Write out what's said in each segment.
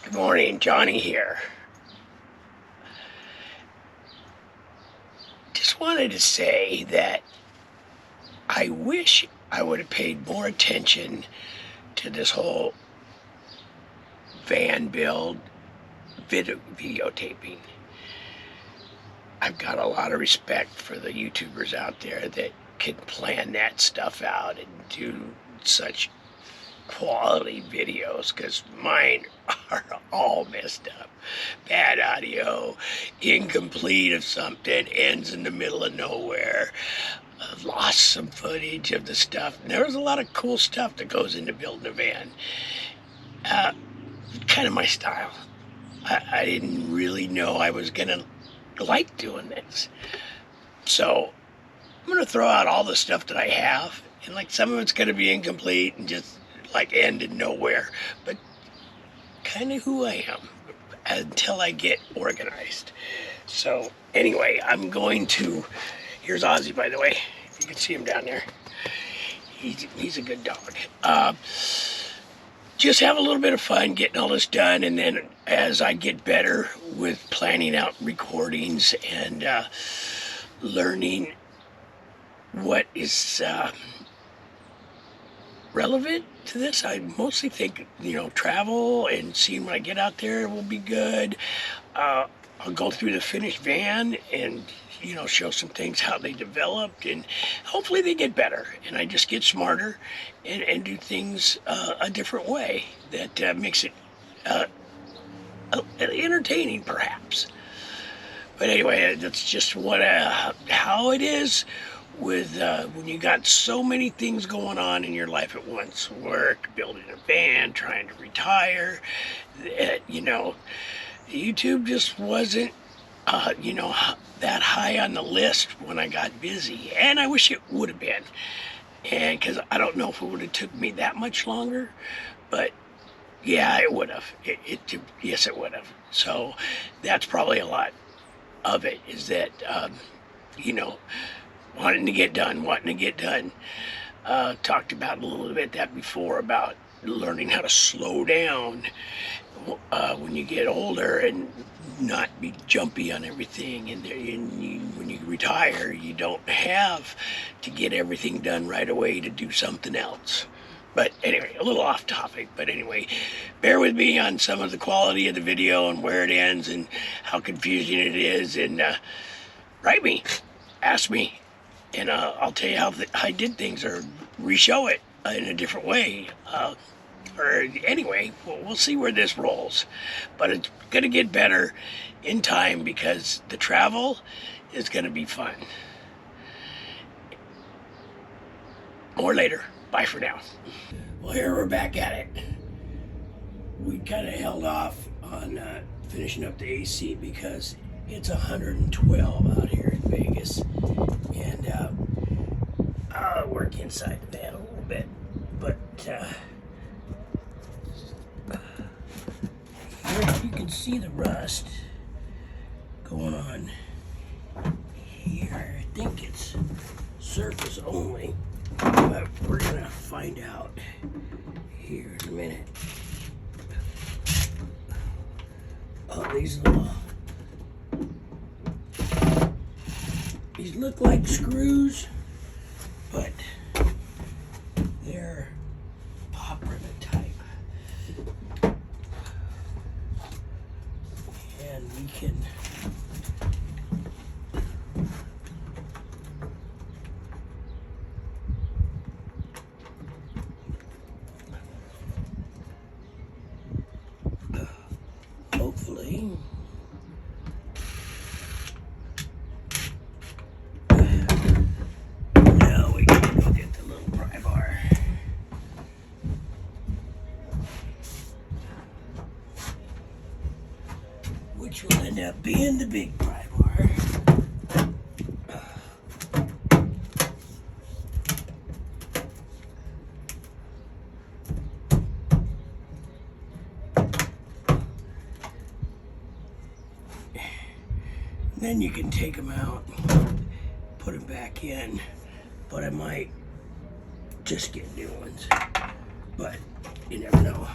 Good morning, Johnny here. Just wanted to say that I wish I would have paid more attention to this whole VanBuild videotaping. I've got a lot of respect for the YouTubers out there that can plan that stuff out and do such quality videos, because mine are all messed up. Bad audio, incomplete of something, ends in the middle of nowhere. I've lost some footage of the stuff. And there's a lot of cool stuff that goes into building a van. Kind of my style. I didn't really know I was gonna like doing this. So I'm gonna throw out all the stuff that I have, and like some of it's gonna be incomplete and just like end in nowhere, but kind of who I am until I get organized. So anyway, I'm going to, here's Ozzy, by the way, if you can see him down there. He's a good dog. Just have a little bit of fun getting all this done, and then as I get better with planning out recordings and learning what is relevant to this, I mostly think, travel and seeing when I get out there will be good. I'll go through the finished van and, show some things, how they developed, and hopefully they get better. And I just get smarter and do things a different way that makes it entertaining, perhaps. But anyway, that's just how it is with when you got so many things going on in your life at once. Work, building a van, trying to retire. YouTube just wasn't that high on the list when I got busy, and I wish it would have been, and because I don't know if it would have took me that much longer, but yeah, it would have. Yes, it would have. So that's probably a lot of it, is that wanting to get done. Talked about a little bit that before, about learning how to slow down when you get older and not be jumpy on everything. And when you retire, you don't have to get everything done right away to do something else. But anyway, a little off topic. But anyway, bear with me on some of the quality of the video and where it ends and how confusing it is. And write me, ask me, and I'll tell you how I did things, or re-show it in a different way. Or anyway, we'll see where this rolls. But it's going to get better in time, because the travel is going to be fun. More later. Bye for now. Well, here we're back at it. We kind of held off on finishing up the AC because it's 112 out here in Vegas. And I'll work inside the van a little bit. But here you can see the rust going on here. I think it's surface only, but we're gonna find out here in a minute. Oh, these look like screws, but they're pop rivet type. And we can hopefully now we can go get the little pry bar. Which will end up being the big pry bar. Then you can take them out, put them back in, but I might just get new ones. But you never know.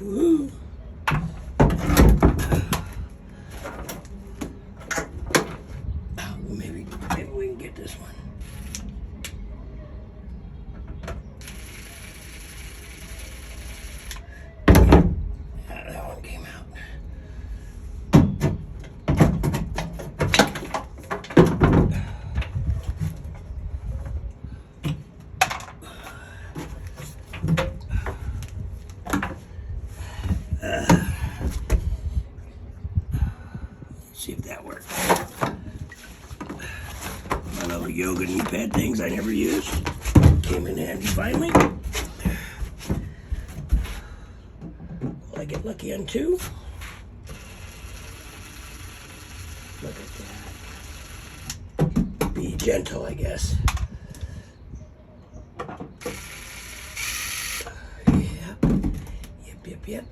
Woo. Maybe we can get this one. Yeah, that one came out. See if that works. My little yoga knee pad things I never used came in handy finally. Will I get lucky on two? Look at that. Be gentle, I guess. Yep.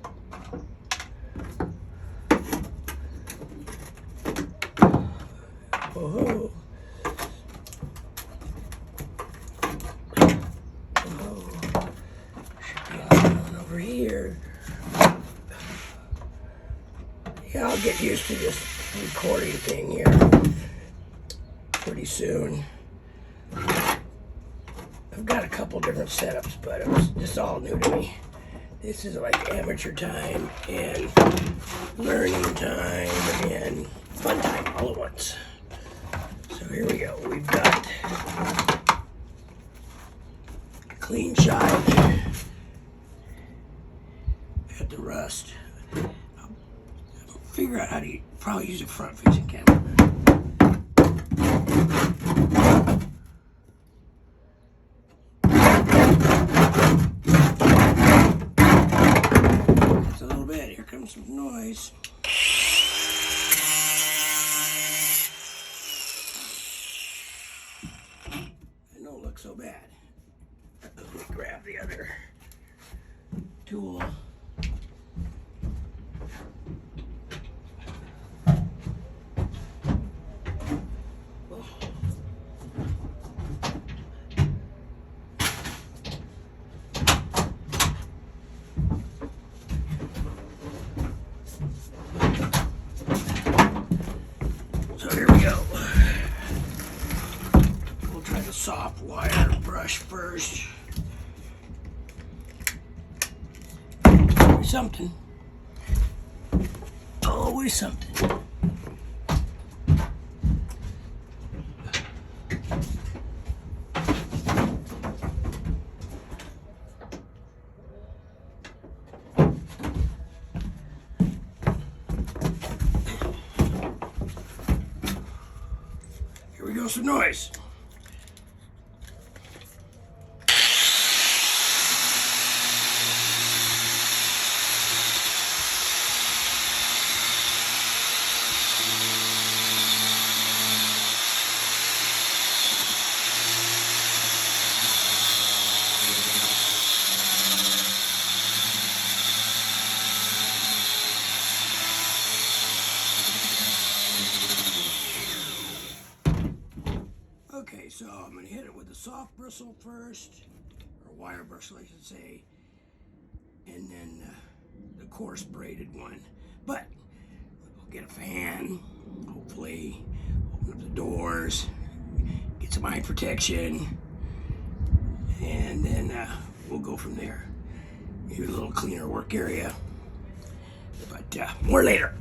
Oh. Should be another one over here. Yeah, I'll get used to this recording thing here pretty soon. I've got a couple different setups, but it's all new to me. This is like amateur time and learning time and fun time all at once. So here we go. We've got a clean shot at the rust. I'll figure out how to probably use a front-facing camera. Just a little bit. Here comes some noise. So bad. Let me grab the other tool. So here we go. Soft wire brush first. Always something. Always something. Here we go, some noise. Okay, so I'm going to hit it with a soft bristle first, or wire bristle I should say, and then the coarse braided one. But we'll get a fan, hopefully open up the doors, get some eye protection, and then we'll go from there. Maybe a little cleaner work area, but more later.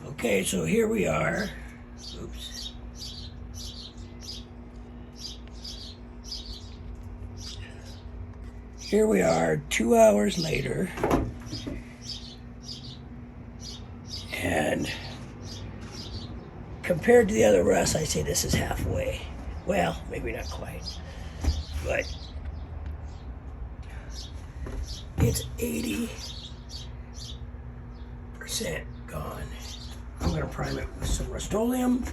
Okay, so here we are. Oops. Here we are 2 hours later. And compared to the other rust, I say this is halfway. Well, maybe not quite. But it's 80% gone. I'm going to prime it with some Rustoleum,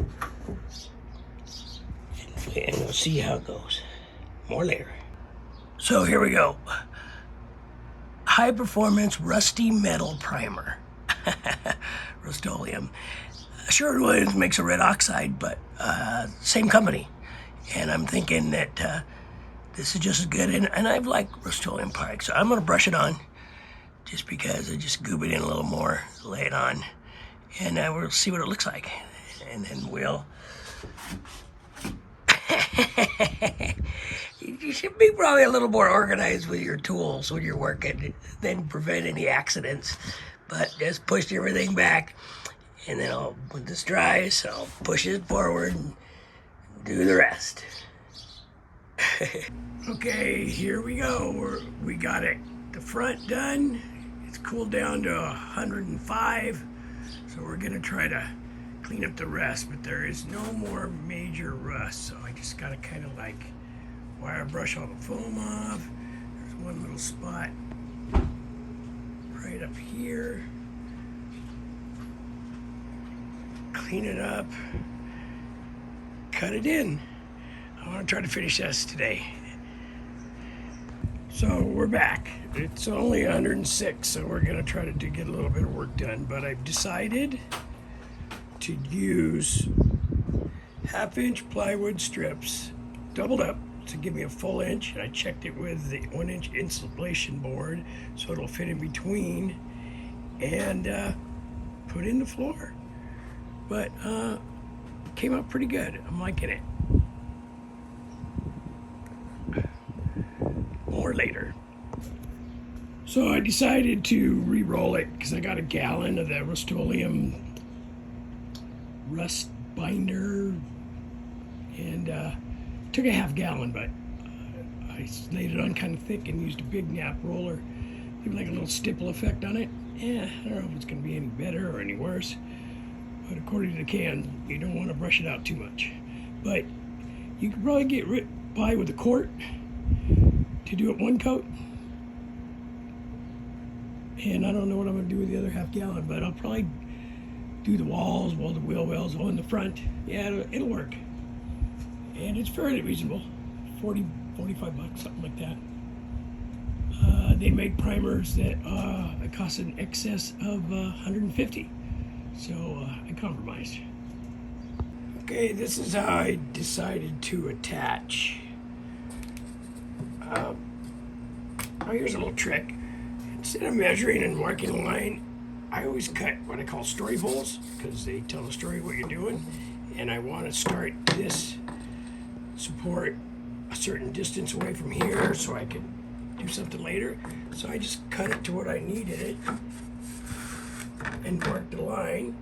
and we'll see how it goes. More later. So here we go. High performance rusty metal primer. Rustoleum. Sherwin-Williams makes a red oxide, but same company. And I'm thinking that this is just as good, and I like Rustoleum pike, so I'm gonna brush it on just because I just goob it in a little more, lay it on, and we'll see what it looks like, and then we'll. You should be probably a little more organized with your tools when you're working, then prevent any accidents. But just push everything back, and then when this dries, I'll push it forward and do the rest. Okay, here we go. We got it, the front done. It's cooled down to 105, so we're gonna try to clean up the rest, but there is no more major rust, so I just gotta kind of like wire brush all the foam off. There's one little spot right up here. Clean it up, cut it in. I want to try to finish this today. So we're back. It's only 106, so we're gonna try to get a little bit of work done, but I've decided to use 1/2-inch plywood strips, doubled up to give me a full inch, and I checked it with the 1-inch insulation board so it'll fit in between, and put in the floor. But came out pretty good. I'm liking it. More later. So I decided to re-roll it because I got a gallon of the Rustoleum rust binder, and took a 1/2 gallon, but I laid it on kind of thick and used a big nap roller, give like a little stipple effect on it. I don't know if it's going to be any better or any worse, but according to the can, you don't want to brush it out too much. But you could probably get by with a quart to do it one coat, and I don't know what I'm going to do with the other 1/2 gallon, but I'll probably do the walls, the wheel wells on the front. Yeah, it'll work. And it's fairly reasonable, 40, 45 bucks, something like that. They make primers that cost an excess of 150, so I compromised. Okay, this is how I decided to attach. Oh, here's a little trick. Instead of measuring and marking a line, I always cut what I call story holes because they tell the story of what you're doing, and I want to start this support a certain distance away from here so I can do something later. So I just cut it to what I needed it and mark the line,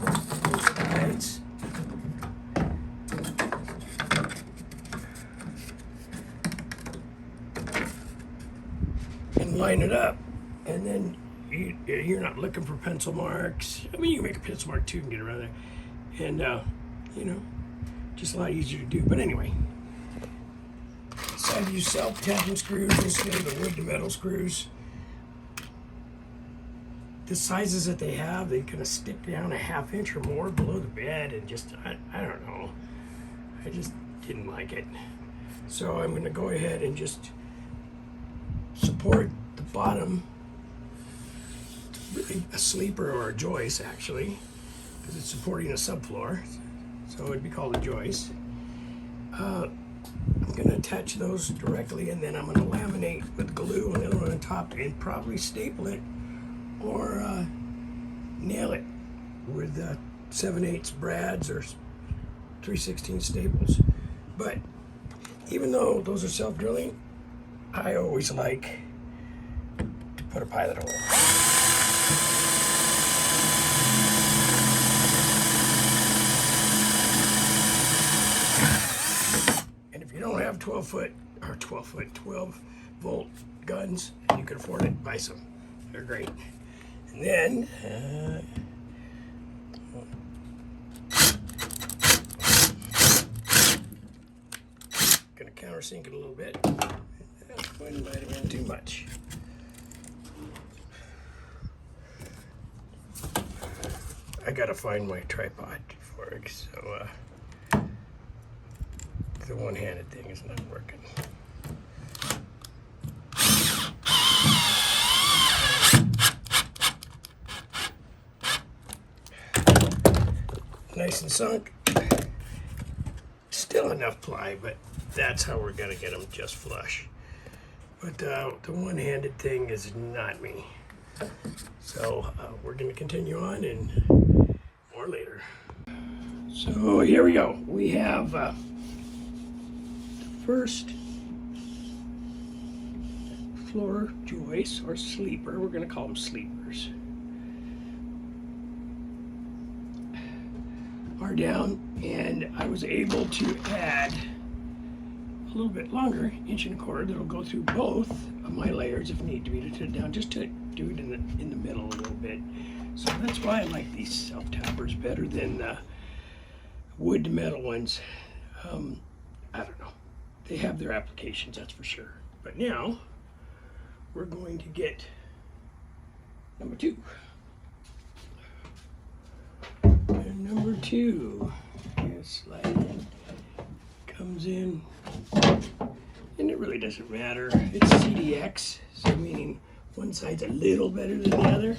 both sides. And line it up, and then you're not looking for pencil marks. I mean, you can make a pencil mark too and get around there, and you know, just a lot easier to do. But anyway, decided to use self-attaching screws instead of the wood to metal screws. The sizes that they have, they kind of stick down a 1/2 inch or more below the bed, and just I don't know, I just didn't like it. So I'm going to go ahead and just support the bottom, really a sleeper or a joist actually, because it's supporting a subfloor, so it'd be called a joist. I'm going to attach those directly, and then I'm going to laminate with glue on the other one on top, and probably staple it or nail it with 7/8 brads or 3/16 staples. But even though those are self-drilling, I always like to put a pilot hole. And if you don't have 12 volt guns and you can afford it, buy some. They're great. And then gonna countersink it a little bit. That one might have been too much. I gotta find my tripod for it, so the one-handed thing is not working. Nice and sunk. Still enough ply, but That's how we're gonna get them just flush. But the one-handed thing is not me. So we're gonna continue on and more later. So here we go. We have the first floor joists or sleeper. We're gonna call them sleepers. Are down, and I was able to add a little bit longer 1.25 inches that'll go through both of my layers if need to be to put it down, just to do it in the middle a little bit. So that's why I like these self-tappers better than the wood to metal ones. I don't know. They have their applications, that's for sure. But now we're going to get number 2. And number 2 is slide in, comes in, and it really doesn't matter. It's CDX, so meaning one side's a little better than the other.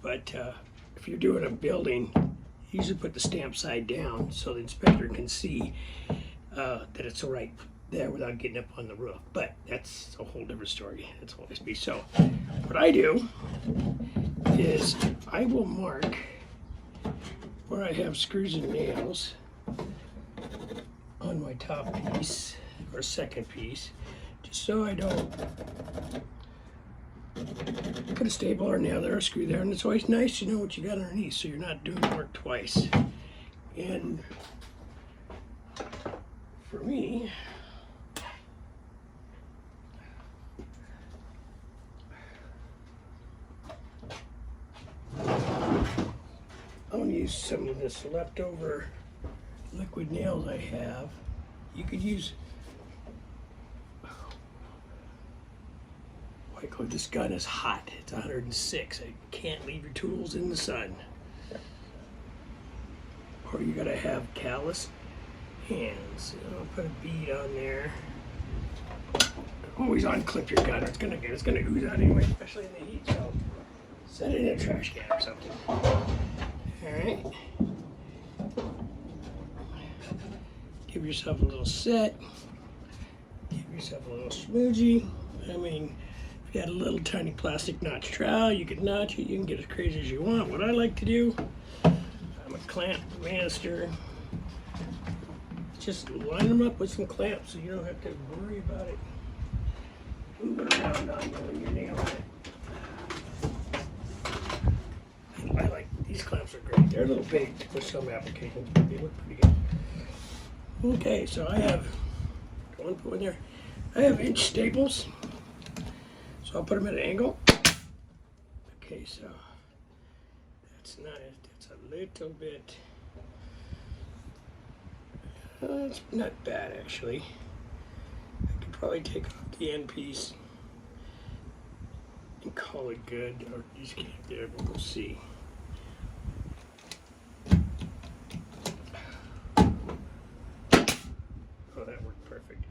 But if you're doing a building, you usually put the stamp side down so the inspector can see that it's all right there without getting up on the roof. But that's a whole different story. That's always be so. What I do is I will mark where I have screws and nails on my top piece or second piece, just so I don't put a staple or a nail there or a screw there. And it's always nice to know what you got underneath so you're not doing the work twice. And for me, I'm going to use some of this leftover liquid nails I have. You could use white glue. This gun is hot. It's 106. I can't leave your tools in the sun. Or you gotta have calloused hands. I'll put a bead on there. Always unclip your gun. It's gonna ooze out anyway, especially in the heat. So set it in a trash can or something. All right. Give yourself a little set. Give yourself a little smoochie. I mean, if you had a little tiny plastic notch trowel, you could notch it. You can get as crazy as you want. What I like to do, I'm a clamp master. Just line them up with some clamps so you don't have to worry about it moving around on you when you're nailing it. I like these clamps are great. They're a little big for some applications, but they look pretty good. Okay, so I have one put in there. I have inch staples, so I'll put them at an angle. Okay, so that's nice. That's a little bit. It's not bad actually. I could probably take off the end piece and call it good, or just keep it there, but we'll see. Oh, that worked perfect.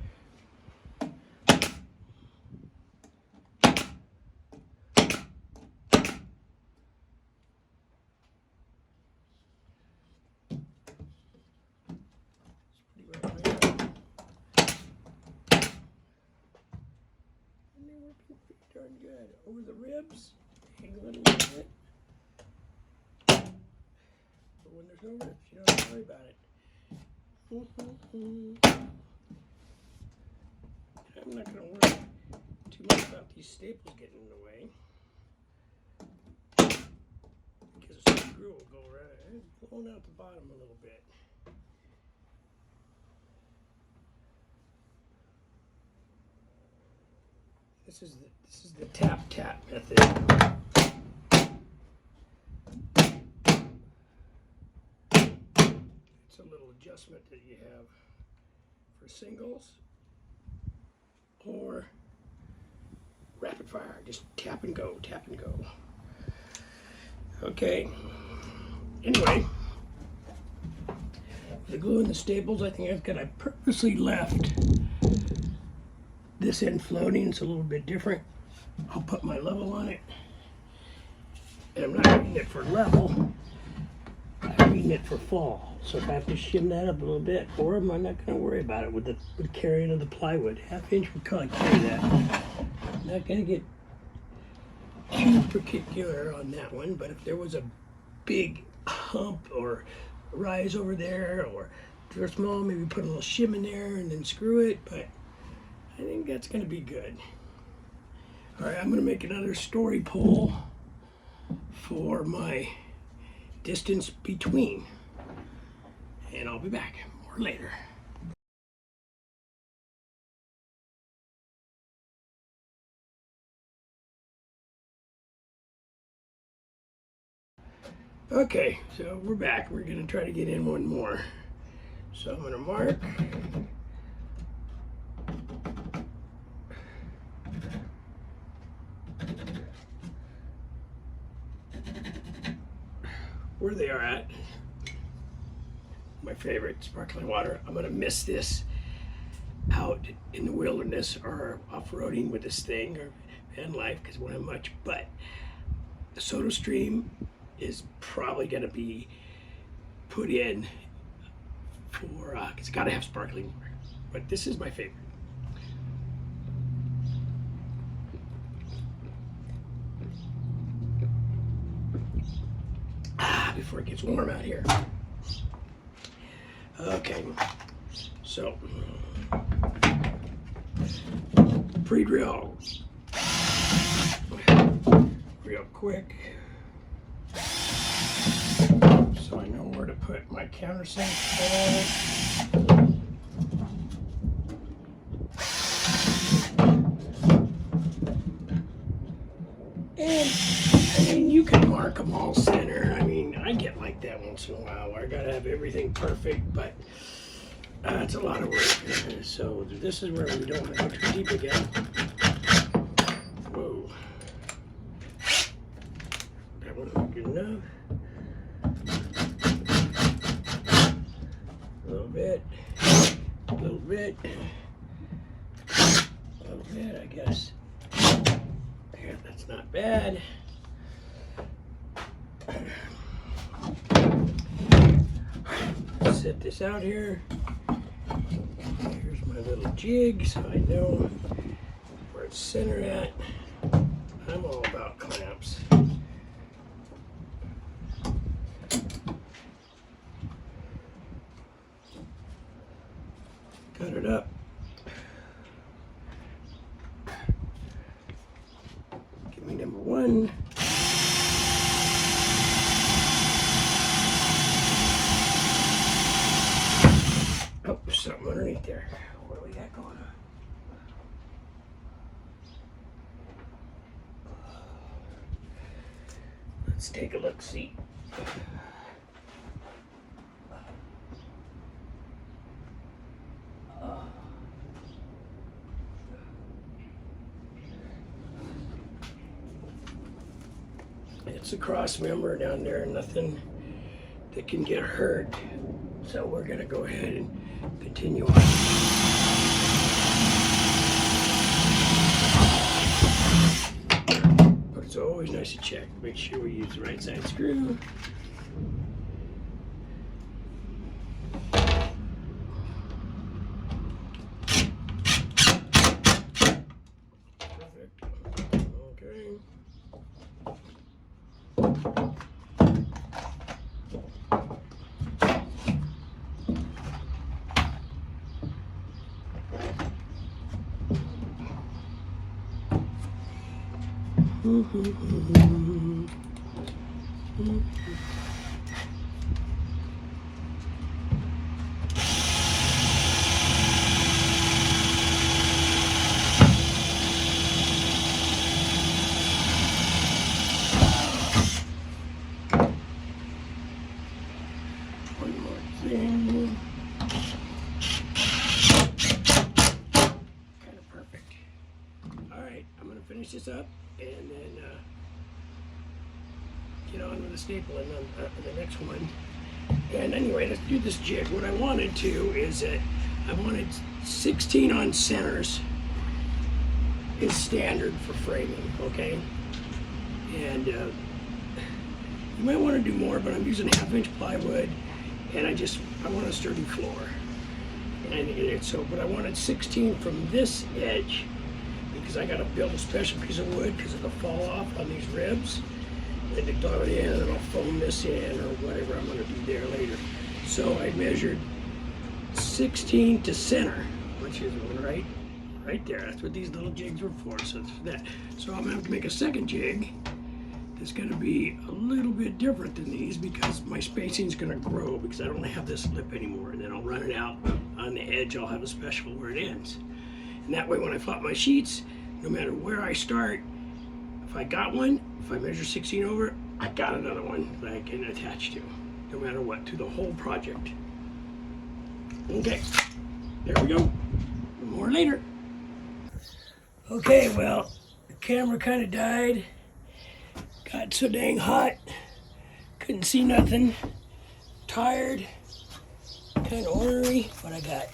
Darn good. Over the ribs, angle it a little bit. But when there's no ribs, you don't have to worry about it. I'm not going to worry too much about these staples getting in the way, because the screw will go right, blowing out the bottom a little bit. This is the tap method. It's a little adjustment that you have for singles or rapid fire. Just tap and go, tap and go. Okay. Anyway, the glue and the staples, I think I purposely left this end floating. It's a little bit different. I'll put my level on it. And I'm not reading it for level. I'm reading saving it for fall. So if I have to shim that up a little bit, or I'm not going to worry about it with the carrying of the plywood. 1/2 inch would probably carry that. I'm not going to get too particular on that one, but if there was a big hump or rise over there, or if they're small, maybe put a little shim in there and then screw it, but I think that's going to be good. All right, I'm going to make another story pole for my distance between, and I'll be back more later. Okay, so we're back. We're going to try to get in one more. So I'm going to mark. Where they are at. My favorite, sparkling water. I'm going to miss this out in the wilderness or off-roading with this thing or van life because it won't have much, but the Soda Stream is probably going to be put in for, it's got to have sparkling water, but this is my favorite. Before it gets warm out here. Okay, so pre-drill real quick so I know where to put my countersink. And I mean, you can mark them all center. I mean, I get like that once in a while where I gotta have everything perfect, but it's a lot of work. So this is where we don't want to go too deep again. Whoa. That one was good enough. A little bit. A little bit. A little bit, I guess. Yeah, that's not bad. Set this out here. Here's my little jig so I know where it's centered at. I'm all about clamps. Cut it up. Give me number one. Oh, there's something underneath there. What do we got going on? Let's take a look, see. It's a cross member down there, nothing that can get hurt. So we're gonna go ahead and continue on. But it's always nice to check, make sure we use the right side screw. Perfect. Okay. One more thing. Kind of perfect. All right, I'm gonna finish this up and then get on with the stapling on the next one. And anyway, let's do this jig. What I wanted to is that I wanted 16 on centers is standard for framing, okay? And You might want to do more, but I'm using 1/2-inch plywood, and I want a sturdy floor. But I wanted 16 from this edge because I got to build a special piece of wood because it'll fall off on these ribs. And to glue it in, and I'll foam this in or whatever I'm going to do there later. So I measured 16 to center, which is right there. That's what these little jigs were for. So it's for that. So I'm going to have to make a second jig. It's going to be a little bit different than these because my spacing is going to grow because I don't have this lip anymore, and then I'll run it out on the edge. I'll have a special where it ends, and that way when I flop my sheets, no matter where I start, if I got one, if I measure 16 over, I got another one that I can attach to, no matter what, to the whole project. Okay, there we go. More later. Okay, well, the camera kind of died. Got so dang hot, couldn't see nothing, tired, kind of ornery, but I got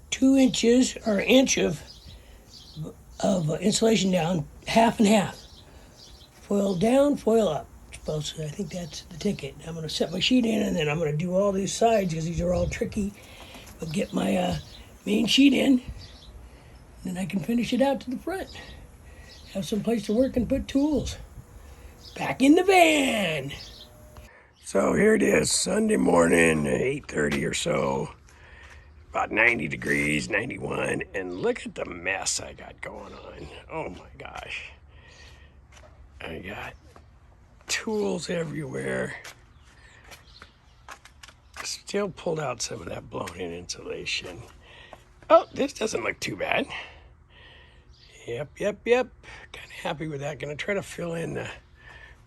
2 inches or an inch of insulation down, half and half. Foil down, foil up. I think that's the ticket. I'm going to set my sheet in, and then I'm going to do all these sides because these are all tricky. But get my main sheet in, then I can finish it out to the front. Have some place to work and put tools. Back in the van. So here it is, Sunday morning, 8:30 or so. About 90 degrees, 91, and look at the mess I got going on. Oh my gosh. I got tools everywhere. Still pulled out some of that blown-in insulation. Oh, this doesn't look too bad. Yep. Kind of happy with that. Gonna try to fill in the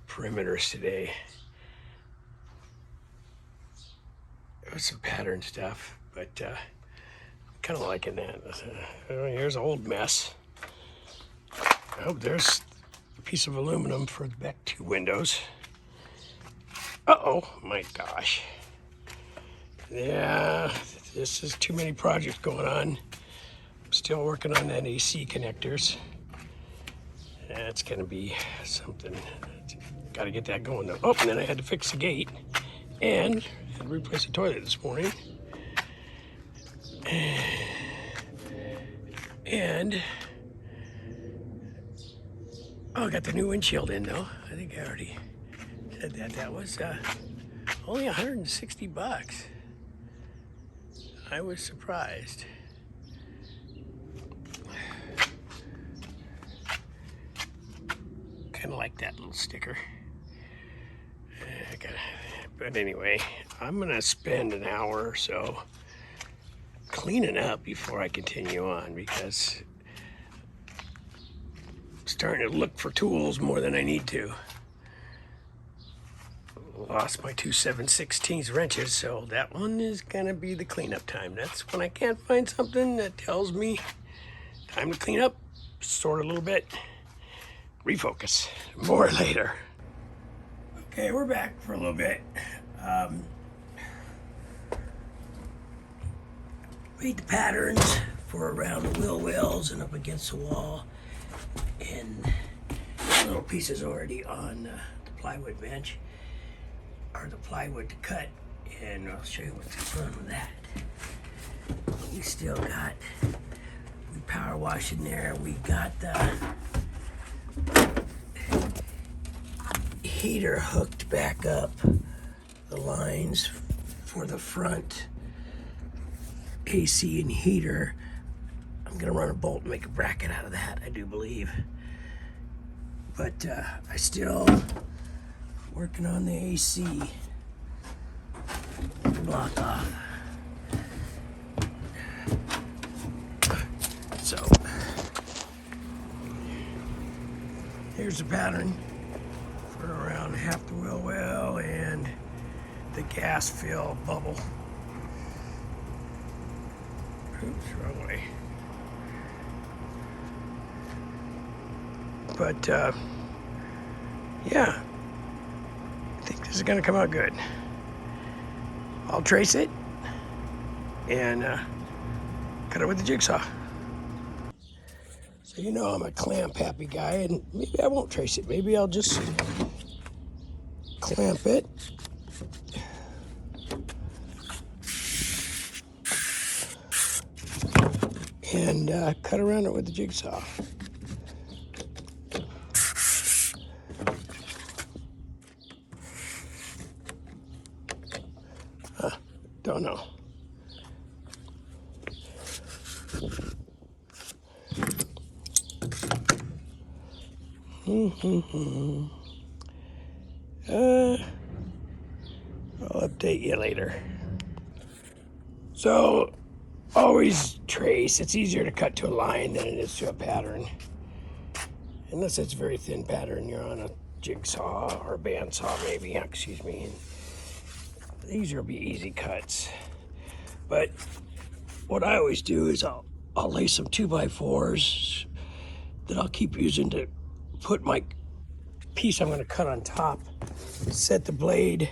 perimeters today. There's some pattern stuff, but kind of liking that. Here's an old mess. Oh, there's a piece of aluminum for the back 2 windows. Uh-oh, my gosh. Yeah, this is too many projects going on. Still working on that AC connectors. That's gonna be something. Got to get that going though. Oh, and then I had to fix the gate and had to replace the toilet this morning. And oh, I got the new windshield in though. I think I already said that. That was only 160 bucks. I was surprised. Kind of like that little sticker. But anyway, I'm gonna spend an hour or so cleaning up before I continue on because I'm starting to look for tools more than I need to. Lost my 2 7/16 wrenches, so that one is gonna be the cleanup time. That's when I can't find something that tells me time to clean up, sort a little bit, refocus. More later. Okay, we're back for a little bit. Made the patterns for around the wheel wells and up against the wall, and little pieces already on the plywood bench, or the plywood to cut, and I'll show you what's in front of that. We still got, we power wash in there. We got the heater hooked back up, the lines for the front AC and heater. I'm gonna run a bolt and make a bracket out of that, I do believe. But I still working on the AC block off. So here's the pattern for around half the wheel well and the gas fill bubble. Oops, wrong way. But yeah, I think this is gonna come out good. I'll trace it and cut it with the jigsaw. So You know I'm a clamp happy guy, and maybe I won't trace it. Maybe I'll just clamp it. And cut around it with the jigsaw. Don't know. I'll update you later. So, always trace. It's easier to cut to a line than it is to a pattern. Unless it's a very thin pattern, you're on a jigsaw or a bandsaw maybe, excuse me. These will be easy cuts. But what I always do is I'll lay some 2x4s that I'll keep using to put my piece I'm going to cut on top, set the blade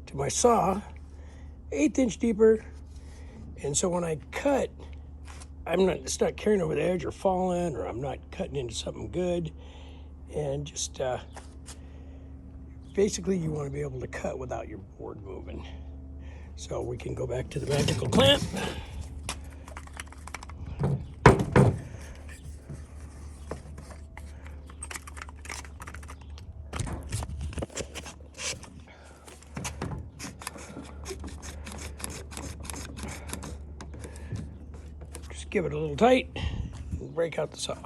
to my saw, 1/8 inch deeper, and so when I cut, it's not carrying over the edge or falling, or I'm not cutting into something good, and just basically you want to be able to cut without your board moving. So we can go back to the magical clamp. Just give it a little tight and break out the saw.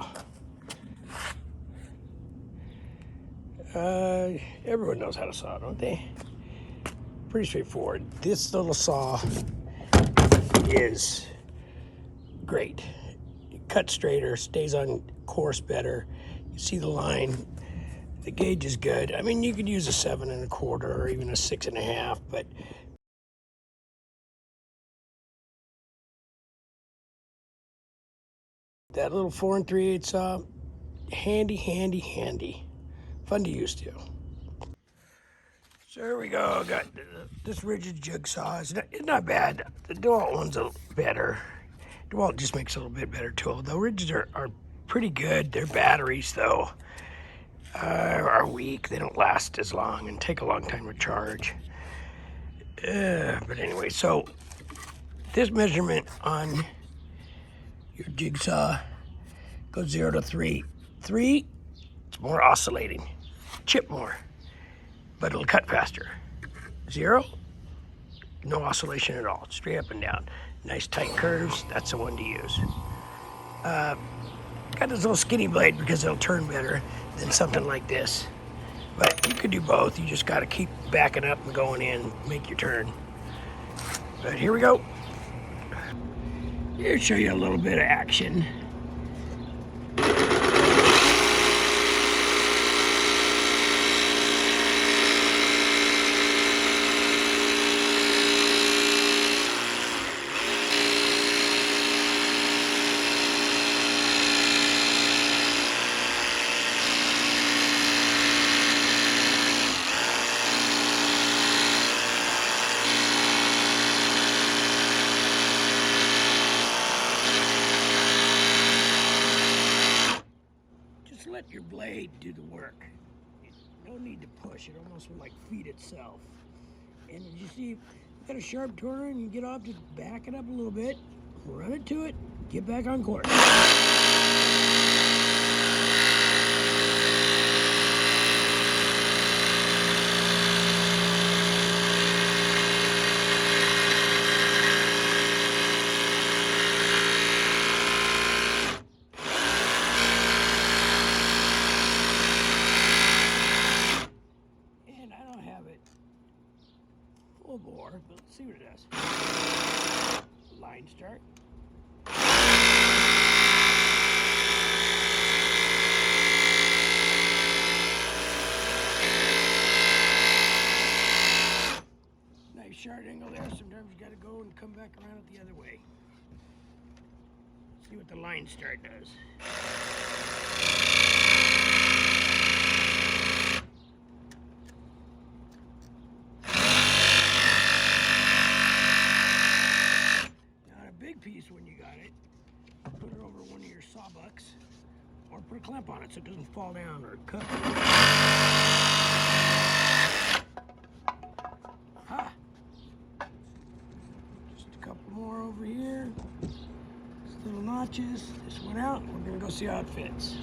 Everyone knows how to saw, don't they? Pretty straightforward. This little saw is great. It cuts straighter, stays on course better. You see the line. The gauge is good. I mean, you could use a 7 1/4 or even a 6 1/2, but that little 4 3/8 saw, handy, handy, handy. Fun to use too. So here we go. Got this rigid jigsaw. It's not bad. The DeWalt one's a little better. DeWalt just makes a little bit better tool. The rigids are pretty good. Their batteries, though, are weak. They don't last as long and take a long time to charge. But anyway, so this measurement on your jigsaw goes 0 to 3. 3, it's more oscillating. Chip more, but it'll cut faster. 0, no oscillation at all, straight up and down. Nice tight curves, that's the one to use. Got this little skinny blade because it'll turn better than something like this. But you could do both, you just gotta keep backing up and going in, make your turn. But here we go. Here, show you a little bit of action. Let your blade do the work. No need to push. It almost will like feed itself. And as you see, you got a sharp turn, you get off, just back it up a little bit, run it to it, get back on course. Full bore, but let's see what it does. Line start. Nice sharp angle there. Sometimes you gotta go and come back around it the other way. See what the line start does. Piece when you got it, put it over one of your sawbucks or put a clamp on it so it doesn't fall down or cut. Aha. Just a couple more over here. These little notches. This one out. We're gonna go see how it fits.